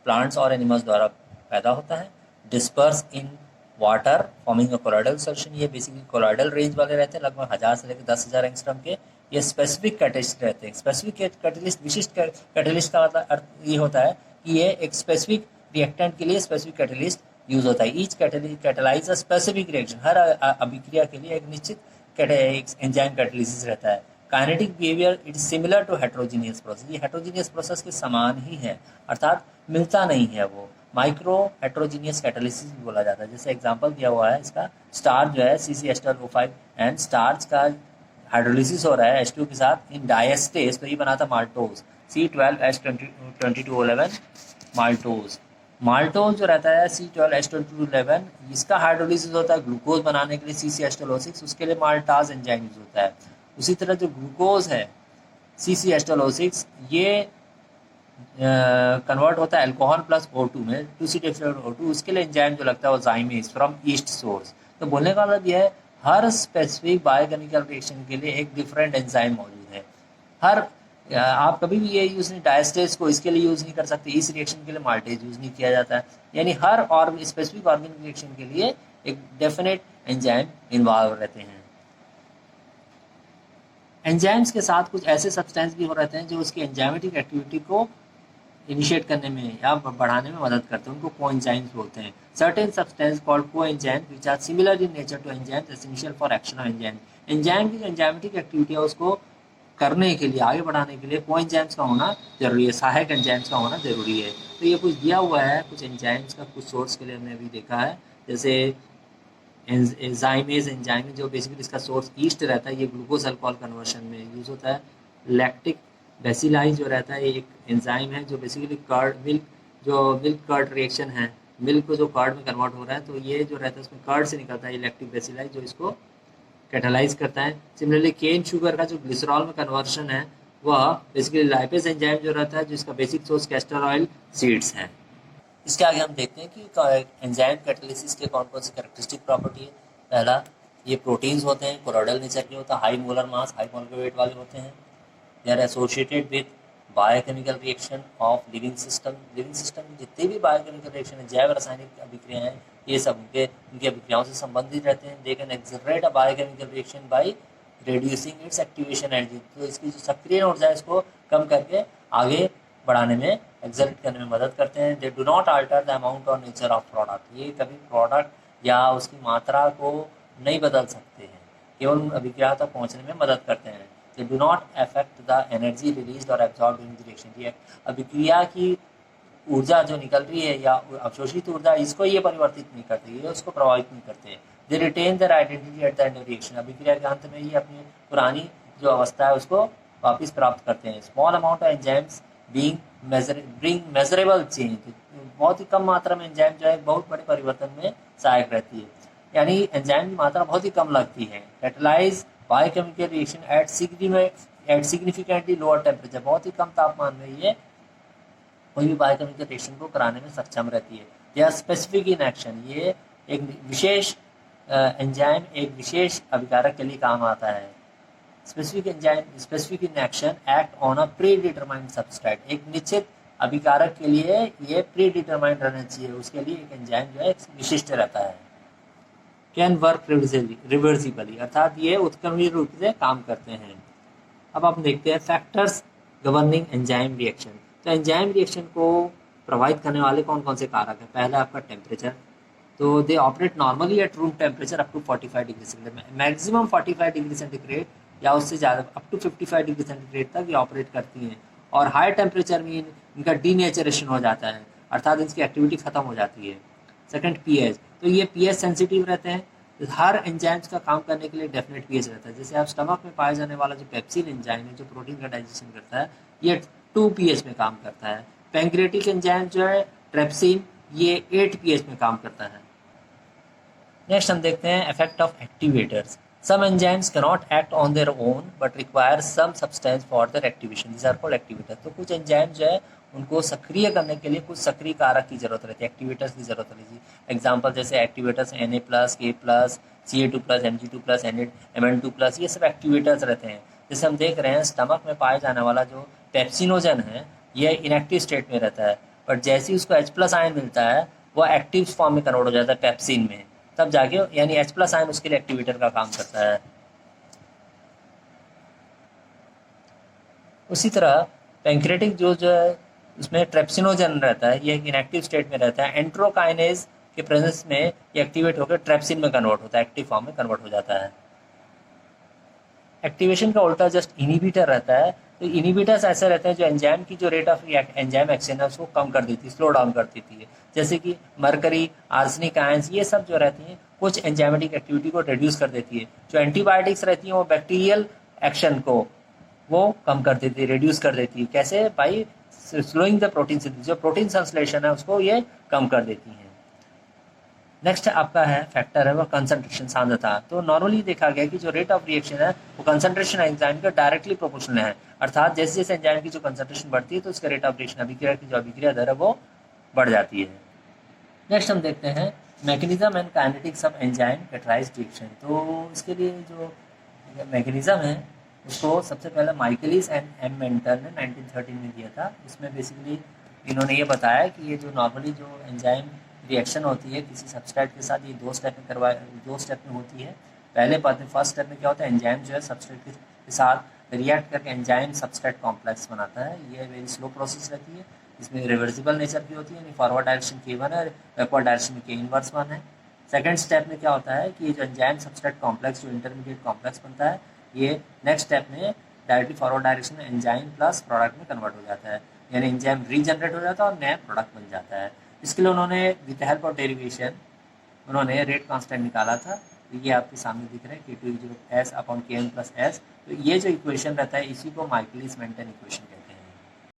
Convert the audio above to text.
Plants और animals द्वारा पैदा होता है। Disperse in water forming a colloidal solution, ये बेसिकली कोलॉइडल रेंज वाले रहते हैं, लगभग 1000 से लेकर 10,000 एंगस्ट्रॉम के। ये स्पेसिफिक कैटलिस्ट रहते हैं। स्पेसिफिक कैटलिस्ट, विशिष्ट कैटलिस्ट का मतलब अर्थ ये होता है कि ये एक स्पेसिफिक रिएक्टेंट के लिए स्पेसिफिक कैटलिस्ट यूज होता है। Each catalyse a specific reaction, हर अभिक्रिया के लिए एक निश्चित एंजाइम कैटलिसिस रहता है। Kinetic behaviour it is similar to heterogeneous process, ये हेट्रोजीनियस प्रोसेस के समान ही है, अर्थात मिलता नहीं है वो। माइक्रो हेट्रोजीनियस कैटालिसिस भी बोला जाता है। जैसे एग्जांपल दिया हुआ है इसका, स्टार्च जो है CCH12O5 एंड स्टार्च का हाइड्रोलिसिस हो रहा है H2 के साथ इन डायस्टेज, तो ये बना था माल्टोज, C12H2211 माल्टोज। माल्टोज जो रहता है C12H2211, इसका हाइड्रोलिसिस होता है ग्लूकोज बनाने के लिए CCH12O6, उसके लिए माल्टाज एंजाइम यूज होता है। उसी तरह जो ग्लूकोज है CCH12O6, ये कन्वर्ट होता है अल्कोहल प्लस O2 में 2C-O2, उसके लिए एंजाइम जो लगता है वो जाइमेज फ्रॉम ईस्ट सोर्स। तो बोलने का मतलब यह है, हर स्पेसिफिक बायोकेमिकल रिएक्शन के लिए एक डिफरेंट एंजाइम मौजूद है। हर आप कभी भी ये यूज़ नहीं, डायस्टेज को इसके लिए यूज़ नहीं कर सकते, इस रिएक्शन के लिए माल्टेज यूज़ नहीं किया जाता है। यानी हर और स्पेसिफिक ऑर्गेनिक रिएक्शन के लिए एक डेफिनेट एंजाइम इन्वॉल्व रहते हैं। एंजाइम्स के साथ कुछ ऐसे सब्सटेंस भी हो रहते हैं जो उसकी एंजाइमेटिक एक्टिविटी को इनिशिएट करने में या बढ़ाने में मदद करते हैं, उनको कोएंजाइम्स बोलते हैं। Certain substance called coenzymes which are similar in nature to enzymes essential for action of enzyme. Enzyme की जो एंजाइमेटिक एक्टिविटी है उसको करने के लिए, आगे बढ़ाने के लिए कोएंजाइम्स का होना जरूरी है, सहायक एंजाइम्स का होना जरूरी है। तो ये कुछ दिया हुआ है, कुछ एंजाइम्स का कुछ सोर्स के लिए हमने अभी देखा है। जैसे एंजाइमेज एंजाइम जो बेसिकली इसका सोर्स ईस्ट रहता है, ये ग्लूकोज अल्कोहल कन्वर्शन में यूज होता है। लैक्टिक बेसिलाई जो रहता है, ये एक एंजाइम है जो बेसिकली मिल्क कर्ड रिएक्शन है, मिल्क को जो कर्ड में कन्वर्ट हो रहा है, तो ये जो रहता है उसमें कर्ड से निकलता है लैक्टिक बेसिलाई, जो इसको कैटालाइज करता है। सिमिलरली केन शुगर का जो ग्लिसरॉल में कन्वर्शन है, वह बेसिकली लाइपेज एंजाइम जो रहता है, जिसका basic source castor oil seeds है। इसके आगे हम देखते हैं कि एंजाइम कैटालिसिस के कौन कौन सी कैरेक्टरिस्टिक प्रॉपर्टी है। पहला, ये प्रोटीन्स होते हैं, कोलॉइडल नेचर के होता है, high molar mass, high molar weight वाले होते हैं। They are associated with biochemical reaction of living system. Living system में जितने भी बायोकेमिकल रिएक्शन है, जैव रासायनिक अभिक्रियाएं हैं, ये सब उनकी अभिक्रियाओं से संबंधित रहते हैं। They can accelerate a biochemical reaction by reducing it's activation energy, तो इसकी जो सक्रिय ऊर्जा है इसको कम करके आगे बढ़ाने में, एक्सलरेट करने में मदद करते हैं। They do not alter the amount और नेचर ऑफ प्रोडक्ट, ये कभी प्रोडक्ट या उसकी मात्रा को नहीं बदल सकते हैं, केवल उन अभिक्रिया तक पहुँचने में मदद करते हैं। They do not affect the energy release और एब्जॉर्ब इन द रिएक्शन, ये अभिक्रिया की ऊर्जा जो निकल रही है या अवशोषित ऊर्जा, इसको ये परिवर्तित नहीं करते, ये उसको प्रभावित नहीं करते। They retain their identity at the end of reaction, अभिक्रिया के अंत में ये अपनी पुरानी जो अवस्था है उसको वापस प्राप्त करते हैं। Small amount of enzymes bring measurable change, बहुत ही कम मात्रा में एंजाइम जो है बहुत बड़े परिवर्तन में सहायक रहती है, यानी एंजाइम की मात्रा बहुत ही कम लगती है। Catalyse biochemical reaction at significantly lower temperature, बहुत ही कम तापमान में ये कोई भी बायोकेमिकल रिएक्शन को कराने में सक्षम रहती है। They are specific in action, ये एक विशेष एंजाइम एक विशेष अभिकारक के लिए काम आता है। Specific enzyme specific in action act on a pre determined substrate, एक निश्चित अभिकारक के लिए ये प्री डिटरमाइंड रहना चाहिए, उसके लिए एक एंजाइम जो है विशिष्ट रहता है। कैन वर्क रिवर्सिबली, अर्थात ये उत्क्रमणीय रूप से काम करते हैं। अब आप देखते हैं फैक्टर्स गवर्निंग एंजाइम रिएक्शन। तो एंजाइम रिएक्शन को प्रभावित करने वाले कौन कौन से कारक हैं। पहला आपका टेम्परेचर, तो they operate normally at room temperature up to 45 degree centigrade, maximum 45 degree centigrade या उससे ज़्यादा अप टू 55 डिग्री सेंटीग्रेड तक ये ऑपरेट करती हैं। और हाई टेम्परेचर में इनका डीनेचरेशन हो जाता है, अर्थात इनकी एक्टिविटी खत्म हो जाती है। सेकंड पीएच, तो ये पीएच सेंसिटिव रहते हैं, हर एंजाइम्स का काम करने के लिए डेफिनेट पीएच रहता है। जैसे आप स्टमक में पाया जाने वाला जो पेप्सिन एंजाइम है जो प्रोटीन का डाइजेशन करता है, ये 2 पीएच में काम करता है। पैंक्रियाटिक एंजाइम जो है ट्रेप्सिन, ये 8 पीएच में काम करता है। नेक्स्ट हम देखते हैं effect of activators. Some enzymes cannot act on their own but require some substance for their activation, this are called activators. तो कुछ एंजाइम जो है उनको सक्रिय करने के लिए कुछ सक्रिय कारक की जरूरत रहती है, एक्टिवेटर्स की जरूरत रहती है। एग्जाम्पल जैसे activators Na+, K+, Ca2+, Mg2+, Mn2+, ये सब एक्टिवेटर्स रहते हैं। जैसे हम देख रहे हैं स्टमक में पाए जाने वाला जो पेप्सिनोजन है, ये इनएक्टिव स्टेट में रहता है, बट जैसे ही उसको H+ आयन मिलता है वो एक्टिव फॉर्म में कन्वर्ट हो जाता है पेप्सिन में, तब जाके यानी H+ आयन उसके लिए एक्टिवेटर का काम करता है। उसी तरह पैंक्रेटिक जो है उसमें ट्रेप्सिनोजन रहता है, ये एक इनएक्टिव स्टेट में रहता है। एंट्रोकाइनेज के प्रेजेंस में ये एक्टिवेट होकर ट्रेप्सिन में कन्वर्ट होता है, एक्टिव फॉर्म में कन्वर्ट हो जाता है। एक्टिवेशन का उल्टा जस्ट इनिबिटर रहता है। तो इनिबिटर्स ऐसे रहते हैं जो एंजाइम की जो रेट ऑफ एंजाइम एक्शन है उसको कम कर देती है, स्लो डाउन कर देती है। जैसे कि मरकरी, आर्सेनिक आयंस, ये सब जो रहती हैं कुछ एंजाइमेटिक एक्टिविटी को रिड्यूस कर देती है। जो एंटीबायोटिक्स रहती हैं वो बैक्टीरियल एक्शन को वो कम कर देती है, रिड्यूस कर देती है। कैसे? By slowing the protein synthesis, जो प्रोटीन संश्लेषण है उसको ये कम कर देती हैं। नेक्स्ट आपका है फैक्टर है वो कंसंट्रेशन, सांद्रता। तो नॉर्मली देखा गया कि जो रेट ऑफ रिएक्शन है वो कंसंट्रेशन एंजाइम के डायरेक्टली प्रोपोर्शनल है, अर्थात जैसे जैसे एंजाइम की जो कंसंट्रेशन बढ़ती है तो उसका रेट ऑफ रिएक्शन, अभिक्रिया की जो अभिक्रिया दर है वो बढ़ जाती है। नेक्स्ट हम देखते हैं mechanism and kinetics of enzyme catalysed reaction. तो इसके लिए जो मैकेनिज्म है उसको सबसे पहले माइकलिस एंड एम मेंटल ने 1913 में दिया था। इसमें बेसिकली इन्होंने ये बताया कि ये जो नॉर्मली जो एंजाइम रिएक्शन होती है किसी सब्सट्रेट के साथ, ये दो स्टेप में होती है। पहले फर्स्ट स्टेप में क्या होता है, एंजाइम जो है सब्सट्रेट के साथ रिएक्ट करके एंजाइम सब्सट्रेट कॉम्प्लेक्स बनाता है। ये वेरी स्लो प्रोसेस रहती है, इसमें रिवर्सिबल नेचर की होती है, यानी फॉरवर्ड डायरेक्शन K1 है, बैकवर्ड डायरेक्शन में K−1 है। सेकेंड स्टेप में क्या होता है कि ये जो एंजाइम सब्सट्रेट कॉम्प्लेक्स जो इंटरमीडिएट कॉम्प्लेक्स बनता है, ये नेक्स्ट स्टेप में डायरेक्टली फॉरवर्ड डायरेक्शन में एंजाइम प्लस प्रोडक्ट में कन्वर्ट हो जाता है, यानी एंजाइम रीजनरेट हो जाता है और नया प्रोडक्ट बन जाता है। इसके लिए उन्होंने विद हेल्प ऑफ डेरिवेशन उन्होंने रेट कांस्टेंट निकाला था। तो ये आपके सामने दिख रहा है K2 S/Km+S। तो ये जो इक्वेशन रहता है इसी को माइकलिस मेंटन इक्वेशन कहते हैं।